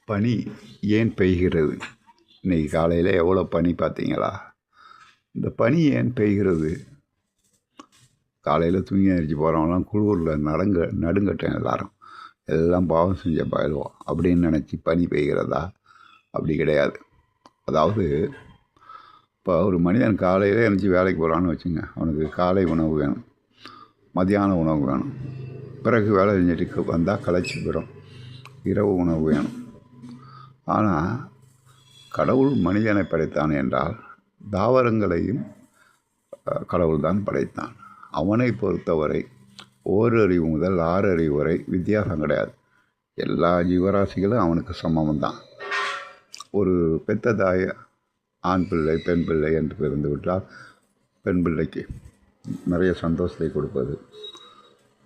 பனி ஏன் பெய்கிறது? இன்றைக்கி காலையில் எவ்வளோ பனி பார்த்தீங்களா? இந்த பனி ஏன் பெய்கிறது? காலையில் தூங்கி எந்திரிச்சு போகிறவங்களாம் குளூரில் நடுங்கட்டும் எல்லாம் பாவம் செஞ்ச பயிலுவோம் அப்படின்னு நினச்சி பனி பெய்கிறதா? அப்படி கிடையாது. அதாவது இப்போ ஒரு மனிதன் காலையில் எழுந்திரிச்சி வேலைக்கு போகிறான்னு வச்சுங்க, அவனுக்கு காலை உணவு வேணும், மதியான உணவு வேணும், பிறகு வேலை செஞ்சுட்டு வந்தால் களைச்சி போயிடும், இரவு உணவு வேணும். ஆனால் கடவுள் மனிதனை படைத்தான் என்றால் தாவரங்களையும் கடவுள் தான் படைத்தான். அவனை பொறுத்தவரை ஓரறிவு முதல் 6 அறிவு வரை வித்தியாசம் கிடையாது. எல்லா ஜீவராசிகளும் அவனுக்கு சமம் தான். ஒரு பெத்த தாய் ஆண் பிள்ளை பெண் பிள்ளை என்று பிறந்து விட்டால் பெண் பிள்ளைக்கு நிறைய சந்தோஷத்தை கொடுப்பது,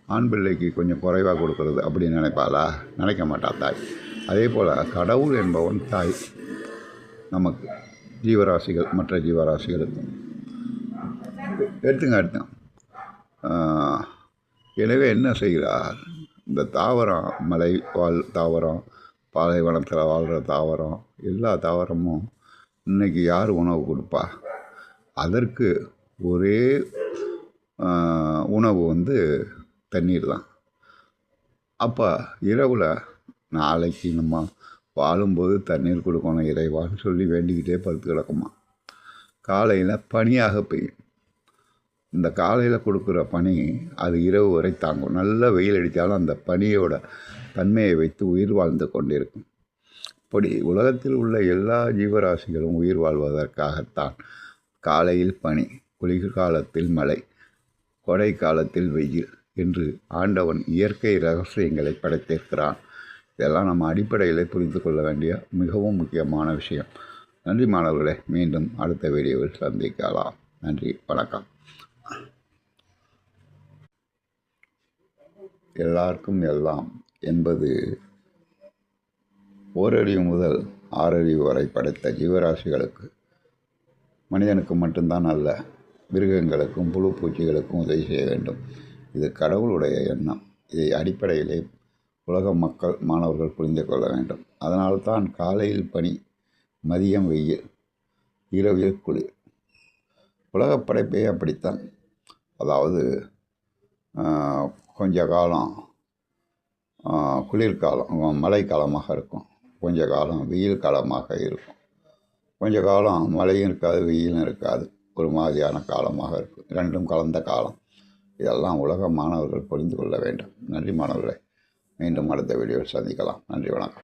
ஆண் பிள்ளைக்கு கொஞ்சம் குறைவாக கொடுக்கறது அப்படின்னு நினைப்பாளா? நினைக்க மாட்டாள் தாய். அதே போல் கடவுள் என்பவன் தாய் நமக்கு, ஜீவராசிகள் மற்ற ஜீவராசிகளுக்கும் எடுத்துங்க. எனவே என்ன செய்கிறார்? இந்த தாவரம், மலை வாழ் தாவரம், பாலைவனத்தில் வாழ்கிற தாவரம், எல்லா தாவரமும் இன்றைக்கி யார் உணவு கொடுப்பா? அதற்கு ஒரே உணவு தண்ணீர் தான். அப்போ இரவில் நாளைக்கு நம்ம வாழும்போது தண்ணீர் கொடுக்கணும் இறைவான்னு சொல்லி வேண்டிக்கிட்டே படுத்து கிடக்குமா. காலையில் பனியாக பெய்யும். இந்த காலையில் கொடுக்குற பனி அது இரவு வரை தாங்கும். நல்ல வெயில் அடித்தாலும் அந்த பனியோட தன்மையை வைத்து உயிர் வாழ்ந்து கொண்டிருக்கும். இப்படி உலகத்தில் உள்ள எல்லா ஜீவராசிகளும் உயிர் வாழ்வதற்காகத்தான் காலையில் பனி, குளிர்காலத்தில் மழை, கோடை காலத்தில் வெயில் என்று ஆண்டவன் இயற்கை ரகசியங்களை படைத்திருக்கிறான். இதெல்லாம் நம்ம அடிப்படையில் புரிந்து கொள்ள வேண்டிய மிகவும் முக்கியமான விஷயம். நன்றி மாணவர்களே. மீண்டும் அடுத்த வீடியோவில் சந்திக்கலாம். நன்றி, வணக்கம். எல்லாருக்கும் எல்லாம் என்பது ஓரறிவு முதல் 6 அறிவு வரை படைத்த ஜீவராசிகளுக்கு, மனிதனுக்கு மட்டும்தான் அல்ல, மிருகங்களுக்கும் புழு பூச்சிகளுக்கும் உதவி செய்ய வேண்டும். இது கடவுளுடைய எண்ணம். இதை அடிப்படையிலே உலக மக்கள், மாணவர்கள் புரிந்து கொள்ள வேண்டும். அதனால்தான் காலையில் பனி, மதியம் வெயில், இரவில் குளிர். உலகப் படைப்பே அப்படித்தான். அதாவது கொஞ்ச காலம் குளிர்காலம் மழைக்காலமாக இருக்கும், கொஞ்ச காலம் வெயில் காலமாக இருக்கும், கொஞ்ச காலம் மழையும் இருக்காது வெயிலும் இருக்காது, ஒரு மாதிரியான காலமாக இருக்கும், ரெண்டும் கலந்த காலம். இதெல்லாம் உலக மாணவர்கள் புரிந்து கொள்ள வேண்டும். நன்றி மாணவர்களே. மீண்டும் அடுத்த வீடியோவில் சந்திக்கலாம். நன்றி, வணக்கம்.